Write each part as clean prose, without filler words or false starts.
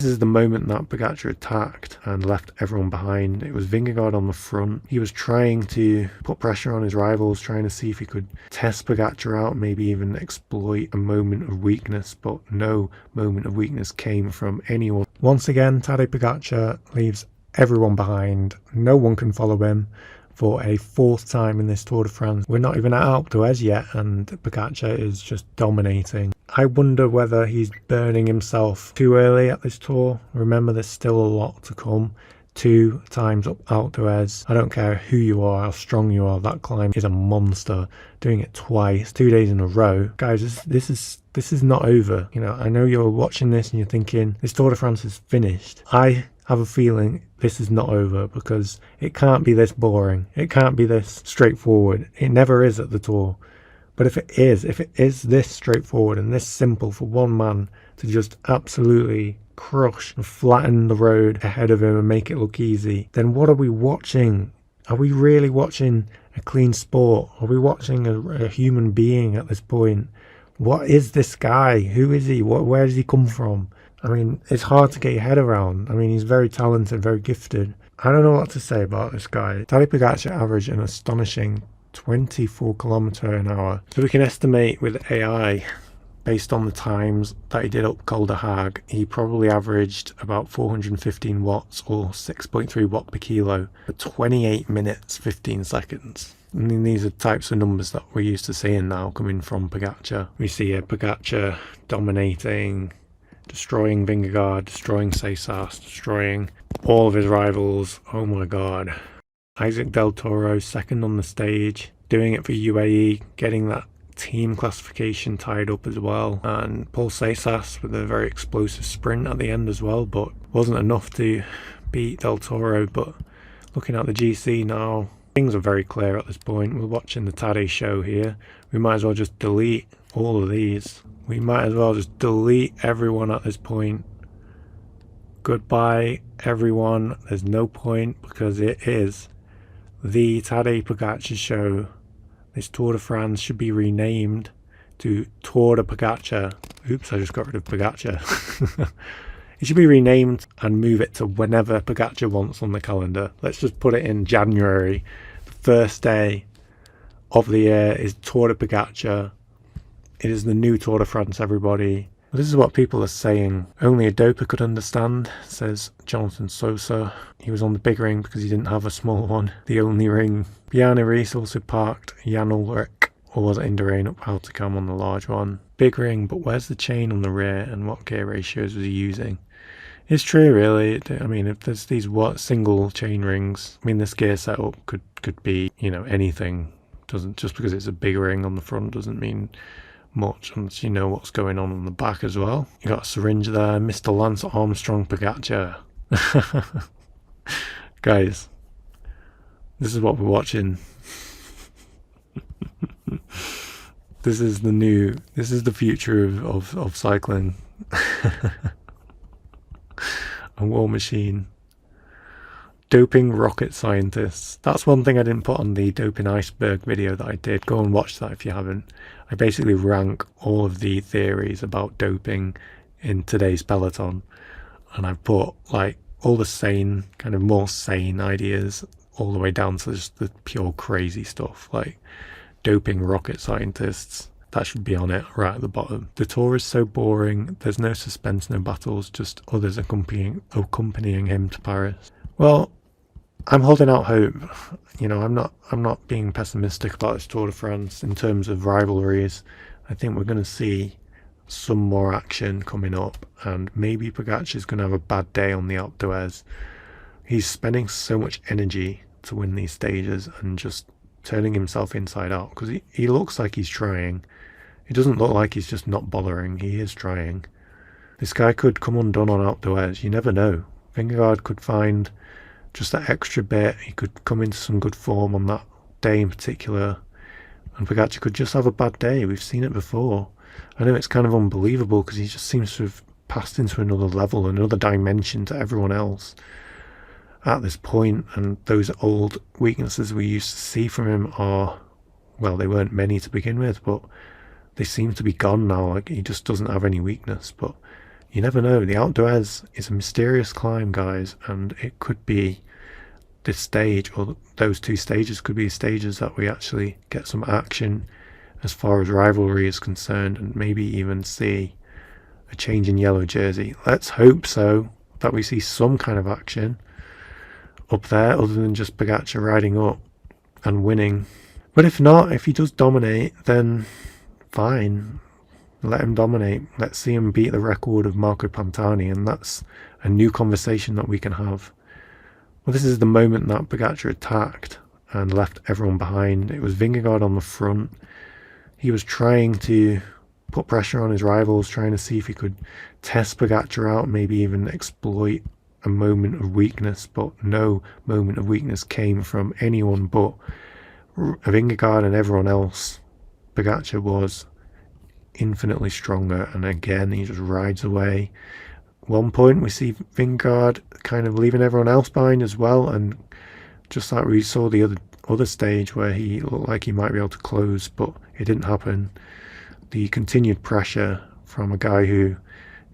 This is the moment that Pogačar attacked and left everyone behind. It was Vingegaard on the front. He was trying to put pressure on his rivals, trying to see if he could test Pogačar out, maybe even exploit a moment of weakness, but no moment of weakness came from anyone. Once again, Tadej Pogačar leaves everyone behind. No one can follow him for a fourth time in this Tour de France. We're not even at Alpe d'Huez yet, and Pogačar is just dominating. I wonder whether he's burning himself too early at this tour. Remember, there's still a lot to come. 2 times up Alpe d'Huez. I don't care who you are, how strong you are, that climb is a monster. Doing it twice, 2 days in a row. Guys, this is not over. You know, I know you're watching this and you're thinking, this Tour de France is finished. I have a feeling this is not over, because it can't be this boring. It can't be this straightforward. It never is at the Tour. But if it is this straightforward and this simple for one man to just absolutely crush and flatten the road ahead of him and make it look easy, then what are we watching? Are we really watching a clean sport? Are we watching a human being at this point? What is this guy? Who is he? Where does he come from? I mean, it's hard to get your head around. I mean, he's very talented, very gifted. I don't know what to say about this guy. Tadej Pogačar averaged an astonishing 24 km/h. So we can estimate with AI, based on the times that he did up Col de Hague, he probably averaged about 415 watts or 6.3 watt per kilo for 28 minutes 15 seconds. I mean, these are types of numbers that we're used to seeing now coming from Pogačar. We see a Pogačar dominating, destroying Vingegaard, destroying Ceysas, destroying all of his rivals. Oh my god. Isaac Del Toro second on the stage, doing it for UAE, getting that team classification tied up as well, and Paul Ceysas with a very explosive sprint at the end as well, but wasn't enough to beat Del Toro. But looking at the GC now, things are very clear at this point. We're watching the Tadej show here. We might as well just delete all of these. We might as well just delete everyone at this point. Goodbye everyone. There's no point, because it is the Tadej Pogačar show. This Tour de France should be renamed to Tour de Pogačar. Oops, I just got rid of Pogačar. It should be renamed and move it to whenever Pogačar wants on the calendar. Let's just put it in January. The first day of the year is Tour de Pogačar. It is the new Tour de France, everybody. This is what people are saying. Only a doper could understand, says Jonathan Sosa. He was on the big ring because he didn't have a small one. The only ring. Bjarne Riis also parked Jan Ullrich, or was it Indurain up Alticam on the large one. Big ring, but where's the chain on the rear and what gear ratios was he using? It's true, really. I mean, if there's these single chain rings, I mean, this gear setup could be, you know, anything. Doesn't, just because it's a big ring on the front doesn't mean much unless you know what's going on the back as well. You got a syringe there, Mr. Lance Armstrong Pogačar. Guys, this is what we're watching. This is the future of cycling. A war machine. Doping rocket scientists. That's one thing I didn't put on the doping iceberg video that I did. Go and watch that if you haven't. I basically rank all of the theories about doping in today's peloton, and I've put like all the sane, kind of more sane ideas all the way down to just the pure crazy stuff like doping rocket scientists. That should be on it right at the bottom. The tour is so boring. There's no suspense, no battles, just others accompanying him to Paris. Well, I'm holding out hope. You know, I'm not being pessimistic about this Tour de France in terms of rivalries. I think we're going to see some more action coming up, and maybe Pogačar is going to have a bad day on the Alpe d'Huez. He's spending so much energy to win these stages and just turning himself inside out, because he looks like he's trying. It doesn't look like he's just not bothering. He is trying. This guy could come undone on Alpe d'Huez. You never know. Vingegaard could find just that extra bit. He could come into some good form on that day in particular, and Pogačar could just have a bad day. We've seen it before. I know it's kind of unbelievable because he just seems to have passed into another level, another dimension to everyone else at this point, and those old weaknesses we used to see from him are, well, they weren't many to begin with, but they seem to be gone now. Like, he just doesn't have any weakness. But You never know. The Alpe d'Huez is a mysterious climb, guys, and it could be this stage, or those two stages could be stages that we actually get some action as far as rivalry is concerned, and maybe even see a change in yellow jersey. Let's hope so, that we see some kind of action up there other than just Pogačar riding up and winning. But if not, if he does dominate, then fine, let him dominate. Let's see him beat the record of Marco Pantani, and that's a new conversation that we can have. Well, this is the moment that Pogačar attacked and left everyone behind. It was Vingegaard on the front. He was trying to put pressure on his rivals, trying to see if he could test Pogačar out, maybe even exploit a moment of weakness, but no moment of weakness came from anyone but Vingegaard and everyone else. Pogačar was infinitely stronger, and again he just rides away. One point we see Vingegaard kind of leaving everyone else behind as well, and just like we saw the other stage where he looked like he might be able to close, but it didn't happen. The continued pressure from a guy who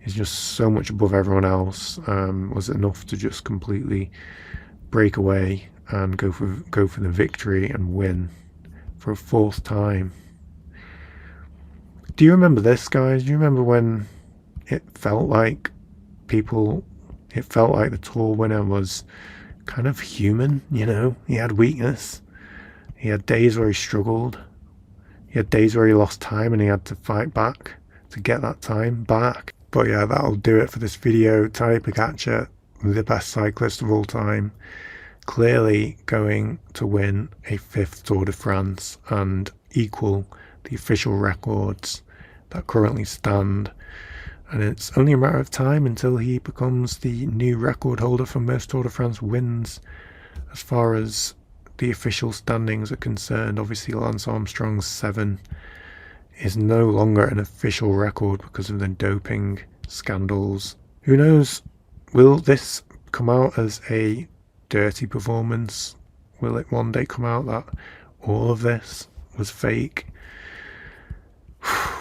is just so much above everyone else was enough to just completely break away and go for the victory and win for a fourth time. Do you remember this, guys? Do you remember when it felt like the Tour winner was kind of human, you know? He had weakness. He had days where he struggled. He had days where he lost time and he had to fight back to get that time back. But yeah, that'll do it for this video. Tadej Pogačar, the best cyclist of all time, clearly going to win a 5th Tour de France and equal the official records that currently stand. And it's only a matter of time until he becomes the new record holder for most Tour de France wins. As far as the official standings are concerned, obviously Lance Armstrong's 7 is no longer an official record because of the doping scandals. Who knows? Will this come out as a dirty performance? Will it one day come out that all of this was fake?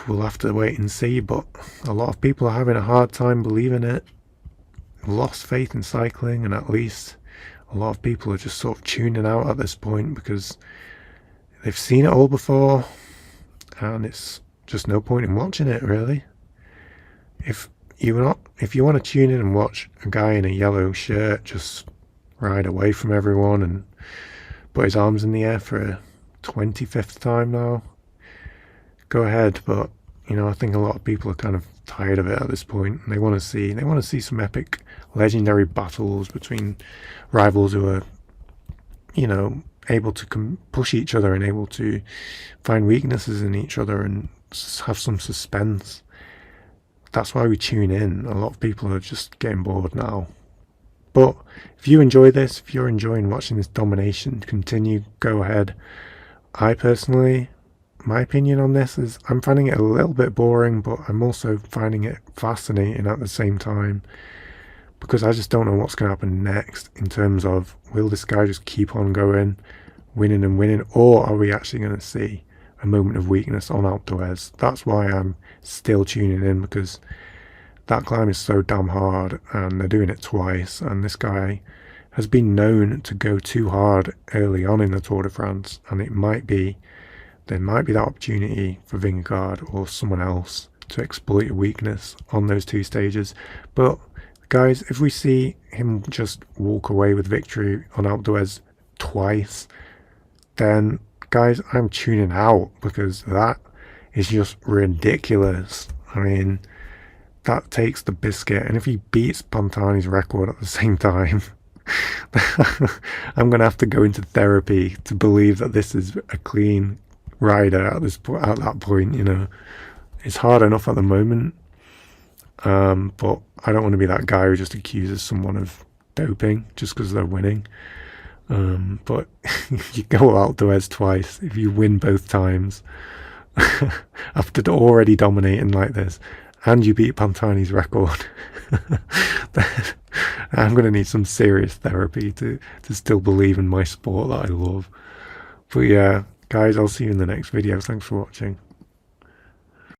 We'll have to wait and see, but a lot of people are having a hard time believing it. Lost faith in cycling, and at least a lot of people are just sort of tuning out at this point because they've seen it all before, and it's just no point in watching it, really. If you want to tune in and watch a guy in a yellow shirt just ride away from everyone and put his arms in the air for a 25th time now, go ahead. But you know, I think a lot of people are kind of tired of it at this point, and they want to see some epic, legendary battles between rivals who are, you know, able to push each other and able to find weaknesses in each other and have some suspense. That's why we tune in. A lot of people are just getting bored now. But if you enjoy this, if you're enjoying watching this domination continue, go ahead. I personally, my opinion on this is I'm finding it a little bit boring, but I'm also finding it fascinating at the same time, because I just don't know what's going to happen next in terms of, will this guy just keep on going, winning and winning, or are we actually going to see a moment of weakness on Alpe d'Huez? That's why I'm still tuning in, because that climb is so damn hard and they're doing it twice, and this guy has been known to go too hard early on in the Tour de France, and there might be that opportunity for Vingegaard or someone else to exploit a weakness on those 2 stages. But guys, if we see him just walk away with victory on Alpe d'Huez twice, then guys, I'm tuning out, because that is just ridiculous. I mean, that takes the biscuit. And if he beats Pantani's record at the same time, I'm going to have to go into therapy to believe that this is a clean rider at that point. You know, it's hard enough at the moment, but I don't want to be that guy who just accuses someone of doping just because they're winning. But you go out to Alpe twice, if you win both times after already dominating like this, and you beat Pantani's record, I'm going to need some serious therapy to still believe in my sport that I love. But yeah, guys, I'll see you in the next video. Thanks for watching.